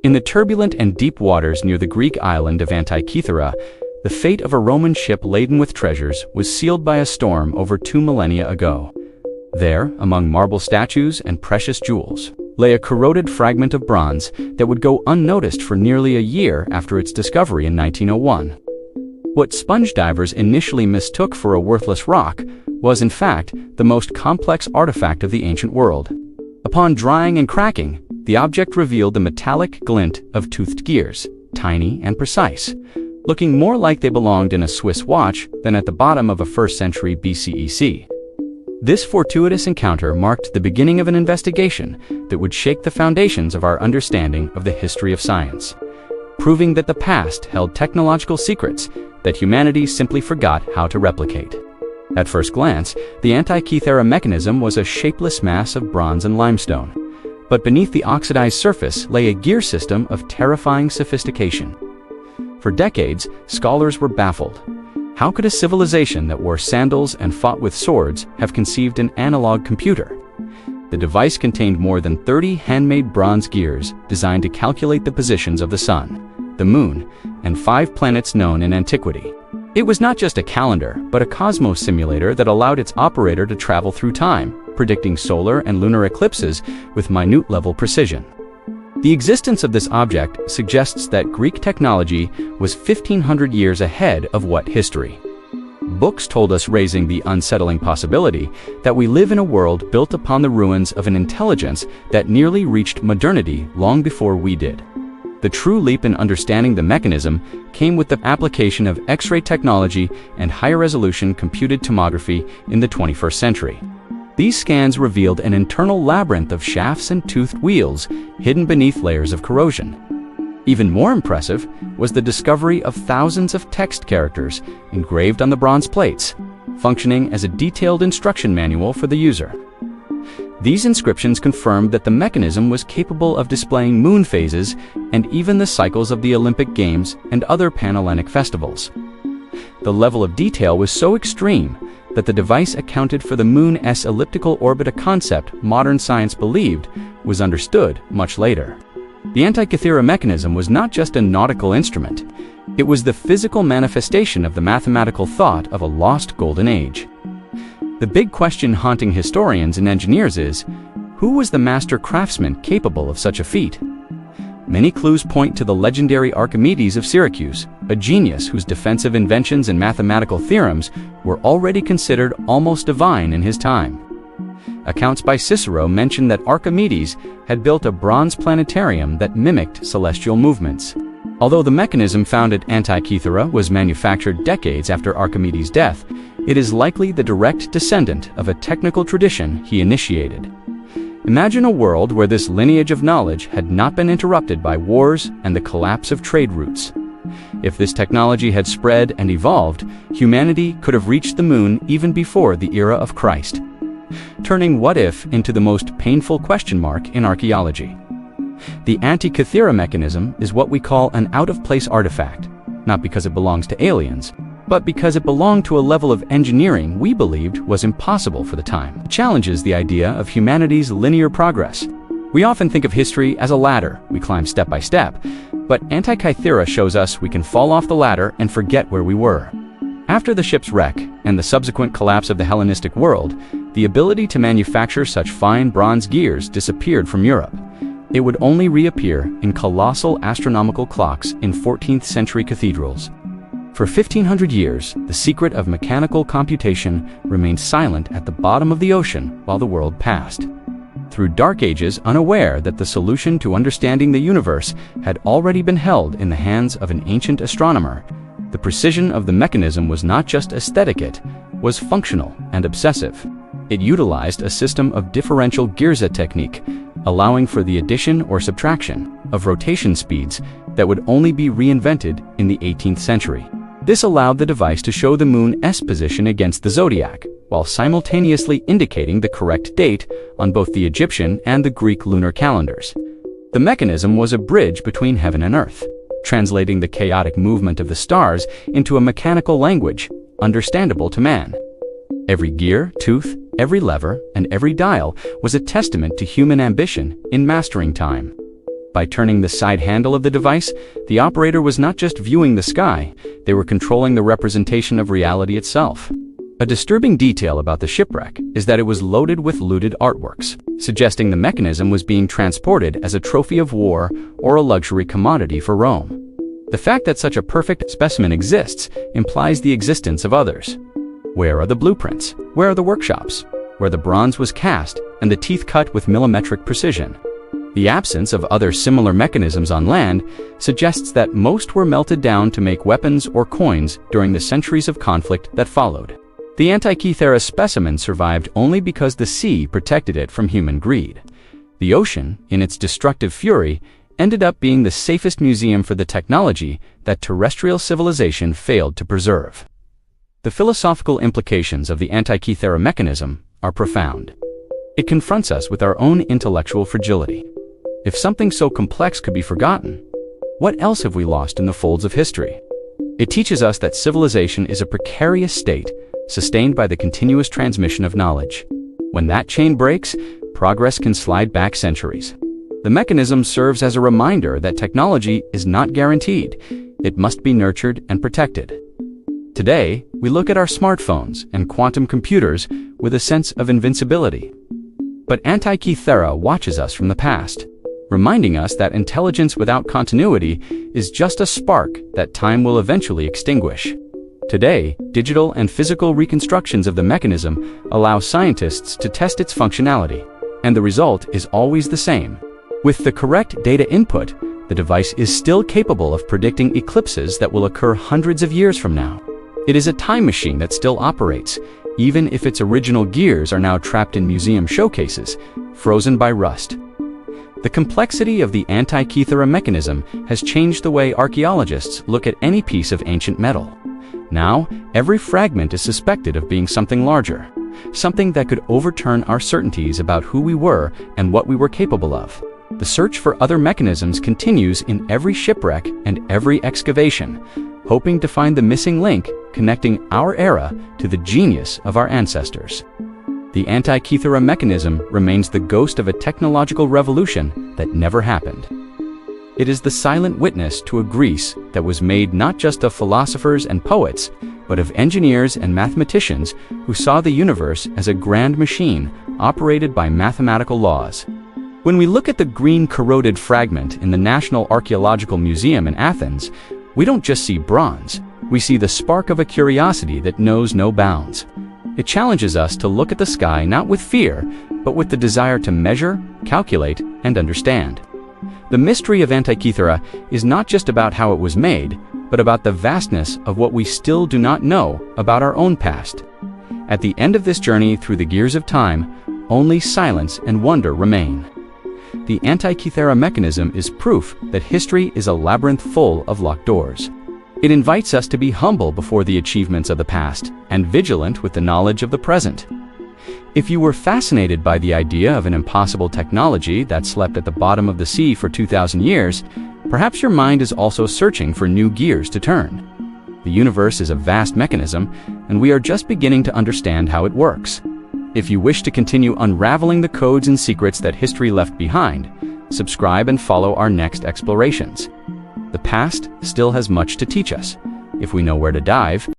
In the turbulent and deep waters near the Greek island of Antikythera, the fate of a Roman ship laden with treasures was sealed by a storm over 2 millennia ago. There, among marble statues and precious jewels, lay a corroded fragment of bronze that would go unnoticed for nearly a year after its discovery in 1901. What sponge divers initially mistook for a worthless rock was, in fact, the most complex artifact of the ancient world. Upon drying and cracking, the object revealed the metallic glint of toothed gears, tiny and precise, looking more like they belonged in a Swiss watch than at the bottom of a 1st century BCEC. This fortuitous encounter marked the beginning of an investigation that would shake the foundations of our understanding of the history of science, proving that the past held technological secrets that humanity simply forgot how to replicate. At first glance, the Antikythera Mechanism was a shapeless mass of bronze and limestone, but beneath the oxidized surface lay a gear system of terrifying sophistication. For decades, scholars were baffled. How could a civilization that wore sandals and fought with swords have conceived an analog computer? The device contained more than 30 handmade bronze gears designed to calculate the positions of the sun, the moon, and 5 planets known in antiquity. It was not just a calendar, but a cosmos simulator that allowed its operator to travel through time, predicting solar and lunar eclipses with minute-level precision. The existence of this object suggests that Greek technology was 1,500 years ahead of what history? Books told us, raising the unsettling possibility that we live in a world built upon the ruins of an intelligence that nearly reached modernity long before we did. The true leap in understanding the mechanism came with the application of X-ray technology and high-resolution computed tomography in the 21st century. These scans revealed an internal labyrinth of shafts and toothed wheels hidden beneath layers of corrosion. Even more impressive was the discovery of thousands of text characters engraved on the bronze plates, functioning as a detailed instruction manual for the user. These inscriptions confirmed that the mechanism was capable of displaying moon phases and even the cycles of the Olympic Games and other Panhellenic festivals. The level of detail was so extreme that the device accounted for the moon's elliptical orbit, a concept modern science believed was understood much later. The Antikythera Mechanism was not just a nautical instrument. It was the physical manifestation of the mathematical thought of a lost golden age. The big question haunting historians and engineers is, who was the master craftsman capable of such a feat? Many clues point to the legendary Archimedes of Syracuse, a genius whose defensive inventions and mathematical theorems were already considered almost divine in his time. Accounts by Cicero mention that Archimedes had built a bronze planetarium that mimicked celestial movements. Although the mechanism found at Antikythera was manufactured decades after Archimedes' death, it is likely the direct descendant of a technical tradition he initiated. Imagine a world where this lineage of knowledge had not been interrupted by wars and the collapse of trade routes. If this technology had spread and evolved, humanity could have reached the moon even before the era of Christ, turning what if into the most painful question mark in archaeology. The Antikythera Mechanism is what we call an out-of-place artifact, not because it belongs to aliens, but because it belonged to a level of engineering we believed was impossible for the time. It challenges the idea of humanity's linear progress. We often think of history as a ladder we climb step by step, but Antikythera shows us we can fall off the ladder and forget where we were. After the ship's wreck and the subsequent collapse of the Hellenistic world, the ability to manufacture such fine bronze gears disappeared from Europe. It would only reappear in colossal astronomical clocks in 14th century cathedrals. For 1,500 years, the secret of mechanical computation remained silent at the bottom of the ocean while the world passed. Through dark ages, unaware that the solution to understanding the universe had already been held in the hands of an ancient astronomer, the precision of the mechanism was not just aesthetic, it was functional and obsessive. It utilized a system of differential Girsa technique, allowing for the addition or subtraction of rotation speeds that would only be reinvented in the 18th century. This allowed the device to show the moon's position against the zodiac, while simultaneously indicating the correct date on both the Egyptian and the Greek lunar calendars. The mechanism was a bridge between heaven and earth, translating the chaotic movement of the stars into a mechanical language understandable to man. Every gear, tooth, every lever, and every dial was a testament to human ambition in mastering time. By turning the side handle of the device, the operator was not just viewing the sky, they were controlling the representation of reality itself. A disturbing detail about the shipwreck is that it was loaded with looted artworks, suggesting the mechanism was being transported as a trophy of war or a luxury commodity for Rome. The fact that such a perfect specimen exists implies the existence of others. Where are the blueprints? Where are the workshops? Where the bronze was cast and the teeth cut with millimetric precision. The absence of other similar mechanisms on land suggests that most were melted down to make weapons or coins during the centuries of conflict that followed. The Antikythera specimen survived only because the sea protected it from human greed. The ocean, in its destructive fury, ended up being the safest museum for the technology that terrestrial civilization failed to preserve. The philosophical implications of the Antikythera mechanism are profound. It confronts us with our own intellectual fragility. If something so complex could be forgotten, what else have we lost in the folds of history? It teaches us that civilization is a precarious state, sustained by the continuous transmission of knowledge. When that chain breaks, progress can slide back centuries. The mechanism serves as a reminder that technology is not guaranteed. It must be nurtured and protected. Today, we look at our smartphones and quantum computers with a sense of invincibility. But Antikythera watches us from the past, reminding us that intelligence without continuity is just a spark that time will eventually extinguish. Today, digital and physical reconstructions of the mechanism allow scientists to test its functionality, and the result is always the same. With the correct data input, the device is still capable of predicting eclipses that will occur hundreds of years from now. It is a time machine that still operates, even if its original gears are now trapped in museum showcases, frozen by rust. The complexity of the Antikythera mechanism has changed the way archaeologists look at any piece of ancient metal. Now, every fragment is suspected of being something larger, something that could overturn our certainties about who we were and what we were capable of. The search for other mechanisms continues in every shipwreck and every excavation, hoping to find the missing link connecting our era to the genius of our ancestors. The Antikythera mechanism remains the ghost of a technological revolution that never happened. It is the silent witness to a Greece that was made not just of philosophers and poets, but of engineers and mathematicians who saw the universe as a grand machine operated by mathematical laws. When we look at the green corroded fragment in the National Archaeological Museum in Athens, we don't just see bronze, we see the spark of a curiosity that knows no bounds. It challenges us to look at the sky not with fear, but with the desire to measure, calculate, and understand. The mystery of Antikythera is not just about how it was made, but about the vastness of what we still do not know about our own past. At the end of this journey through the gears of time, only silence and wonder remain. The Antikythera mechanism is proof that history is a labyrinth full of locked doors. It invites us to be humble before the achievements of the past and vigilant with the knowledge of the present. If you were fascinated by the idea of an impossible technology that slept at the bottom of the sea for 2,000 years, perhaps your mind is also searching for new gears to turn. The universe is a vast mechanism, and we are just beginning to understand how it works. If you wish to continue unraveling the codes and secrets that history left behind, subscribe and follow our next explorations. The past still has much to teach us, if we know where to dive.